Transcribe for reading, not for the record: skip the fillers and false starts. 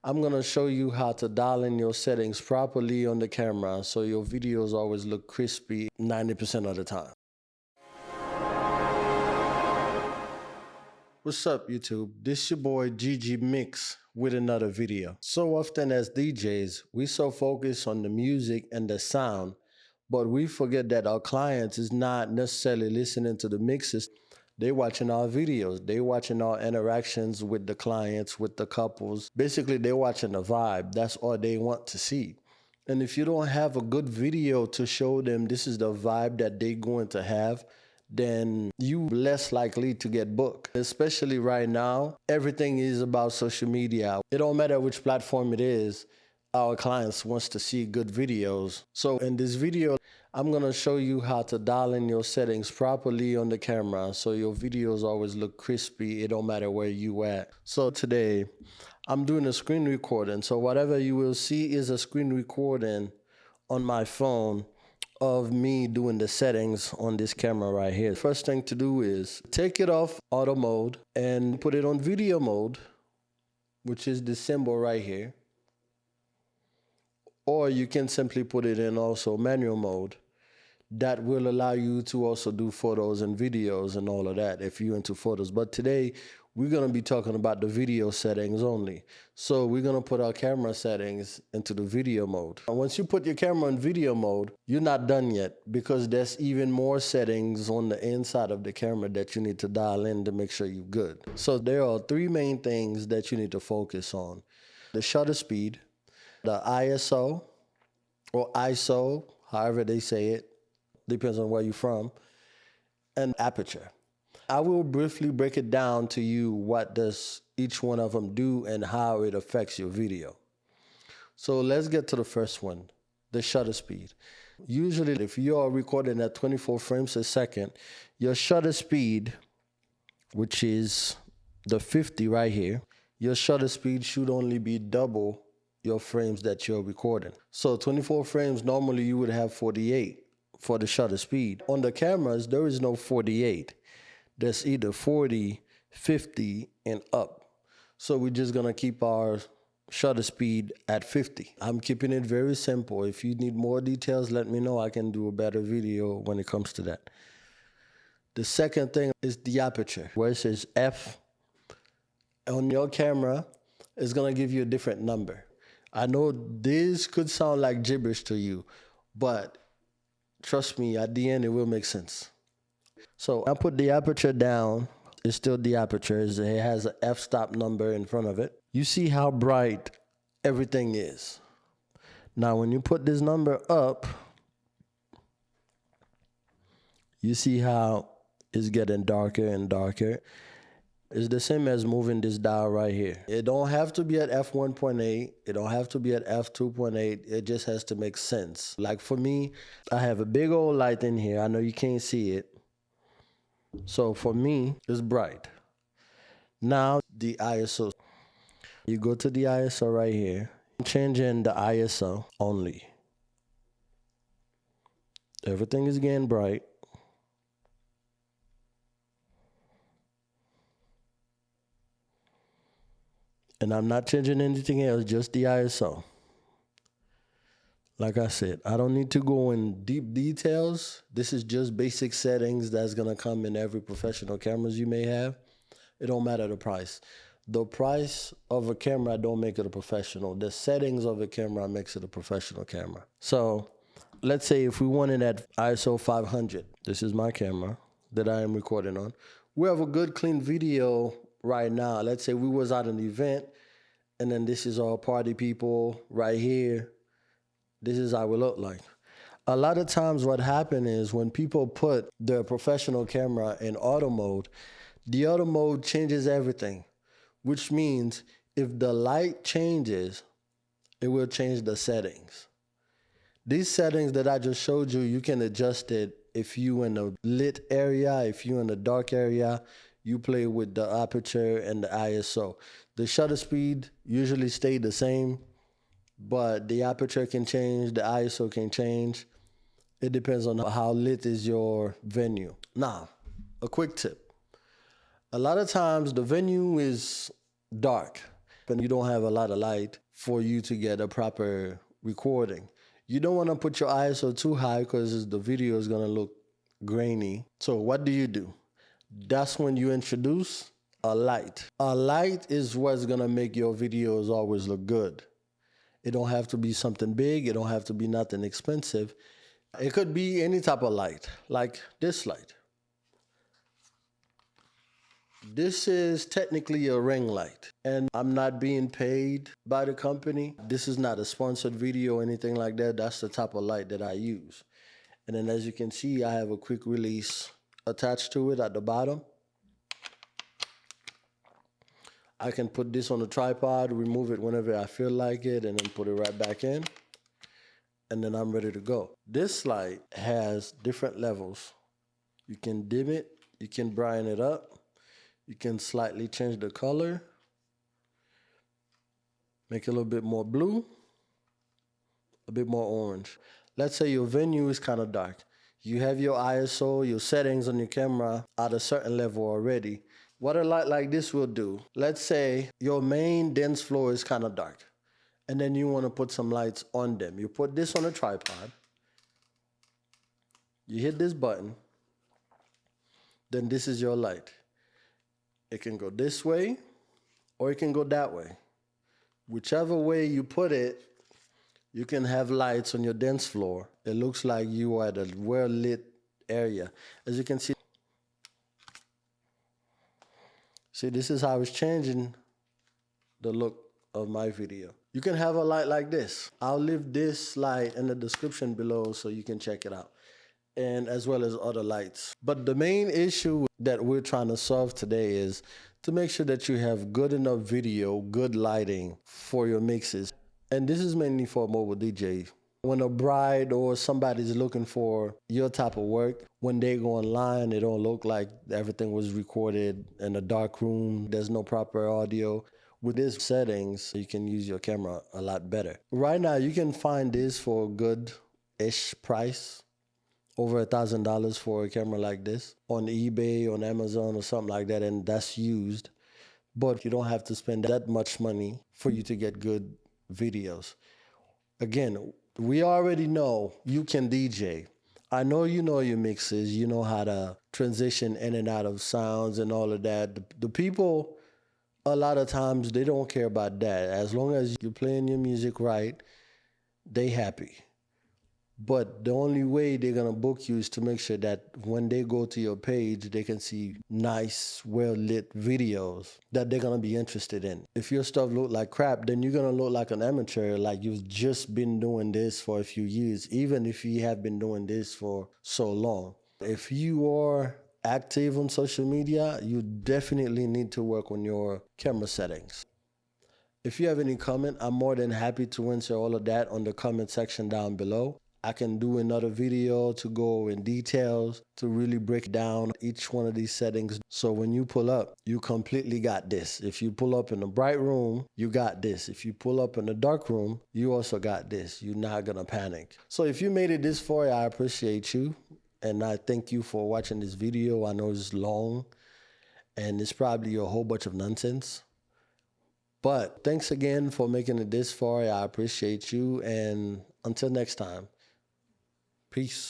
I'm gonna show you how to dial in your settings properly on the camera so your videos always look crispy 90% of the time. What's up, YouTube? This your boy JYJYMIX with another video. So often as DJs, we so focus on the music and the sound, but we forget that our clients is not necessarily listening to the mixes. They watching our videos. They watching our interactions with the clients, with the couples. Basically, they watching the vibe. That's all they want to see. And if you don't have a good video to show them this is the vibe that they're going to have, then you less likely to get booked. Especially right now, everything is about social media. It don't matter which platform it is, our clients wants to see good videos. So in this video, I'm gonna show you how to dial in your settings properly on the camera so your videos always look crispy. It don't matter where you at. So today, I'm doing a screen recording. So whatever you will see is a screen recording on my phone of me doing the settings on this camera right here. First thing to do is take it off auto mode and put it on video mode, which is the symbol right here. Or you can simply put it in also manual mode. That will allow you to also do photos and videos and all of that if you're into photos. But today, we're gonna be talking about the video settings only. So we're gonna put our camera settings into the video mode. And once you put your camera in video mode, you're not done yet because there's even more settings on the inside of the camera that you need to dial in to make sure you're good. So there are three main things that you need to focus on. The shutter speed, the ISO or ISO, however they say it, depends on where you're from, and aperture. I will briefly break it down to you what does each one of them do and how it affects your video. So let's get to the first one, the shutter speed. Usually if you are recording at 24 frames a second, your shutter speed, which is the 50 right here, your shutter speed should only be double your frames that you're recording. So 24 frames, normally you would have 48 for the shutter speed. On the cameras, there is no 48. There's either 40, 50, and up. So we're just gonna keep our shutter speed at 50. I'm keeping it very simple. If you need more details, let me know. I can do a better video when it comes to that. The second thing is the aperture, where it says F. On your camera, it's gonna give you a different number. I know this could sound like gibberish to you, but trust me, at the end, it will make sense. So I put the aperture down. It's still the aperture. It has an f-stop number in front of it. You see how bright everything is. Now, when you put this number up, you see how it's getting darker and darker. It's the same as moving this dial right here. It don't have to be at f1.8. It don't have to be at f2.8. It just has to make sense. Like for me, I have a big old light in here. I know you can't see it. So for me, it's bright. Now the ISO. You go to the ISO right here. I'm changing the ISO only. Everything is getting bright. And I'm not changing anything else, just the ISO. Like I said, I don't need to go in deep details. This is just basic settings that's gonna come in every professional cameras you may have. It don't matter the price. The price of a camera don't make it a professional. The settings of a camera makes it a professional camera. So let's say if we wanted at ISO 500, this is my camera that I am recording on. We have a good clean video right now. Let's say we was at an event and then this is all party people right here. This is how we look like. A lot of times what happens is when people put their professional camera in auto mode, the auto mode changes everything, which means if the light changes, it will change the settings. These settings that I just showed you, you can adjust it if you in a lit area, if you in a dark area, you play with the aperture and the ISO. The shutter speed usually stay the same, but the aperture can change, the ISO can change. It depends on how lit is your venue. Now, a quick tip. A lot of times the venue is dark and you don't have a lot of light for you to get a proper recording. You don't want to put your ISO too high because the video is going to look grainy. So what do? That's when you introduce a light. A light is what's going to make your videos always look good. It don't have to be something big. It don't have to be nothing expensive. It could be any type of light, like this light. This is technically a ring light, and I'm not being paid by the company. This is not a sponsored video or anything like that. That's the type of light that I use. And then as you can see, I have a quick release attached to it at the bottom. I can put this on the tripod, remove it whenever I feel like it, and then put it right back in. And then I'm ready to go. This light has different levels. You can dim it, you can brighten it up. You can slightly change the color, make it a little bit more blue, a bit more orange. Let's say your venue is kind of dark. You have your ISO, your settings on your camera at a certain level already. What a light like this will do, let's say your main dance floor is kind of dark, and then you want to put some lights on them. You put this on a tripod, you hit this button, then this is your light. It can go this way or it can go that way. Whichever way you put it, you can have lights on your dance floor. It looks like you are at a well-lit area. As you can see, this is how it's changing the look of my video. You can have a light like this. I'll leave this light in the description below so you can check it out, and as well as other lights. But the main issue that we're trying to solve today is to make sure that you have good enough video, good lighting for your mixes. And this is mainly for a mobile DJ. When a bride or somebody's looking for your type of work, when they go online, it don't look like everything was recorded in a dark room. There's no proper audio. With these settings, you can use your camera a lot better. Right now, you can find this for a good-ish price. Over $1,000 for a camera like this on eBay, on Amazon or something like that, and that's used. But you don't have to spend that much money for you to get good videos. Again, we already know you can DJ. I know you know your mixes, you know how to transition in and out of sounds and all of that. The people, a lot of times, they don't care about that. As long as you're playing your music right, they happy. But the only way they're going to book you is to make sure that when they go to your page, they can see nice, well-lit videos that they're going to be interested in. If your stuff look like crap, then you're going to look like an amateur, like you've just been doing this for a few years, even if you have been doing this for so long. If you are active on social media, you definitely need to work on your camera settings. If you have any comment, I'm more than happy to answer all of that on the comment section down below. I can do another video to go in details to really break down each one of these settings. So when you pull up, you completely got this. If you pull up in a bright room, you got this. If you pull up in a dark room, you also got this. You're not gonna panic. So if you made it this far, I appreciate you. And I thank you for watching this video. I know it's long and it's probably a whole bunch of nonsense. But thanks again for making it this far. I appreciate you. And until next time. Peace.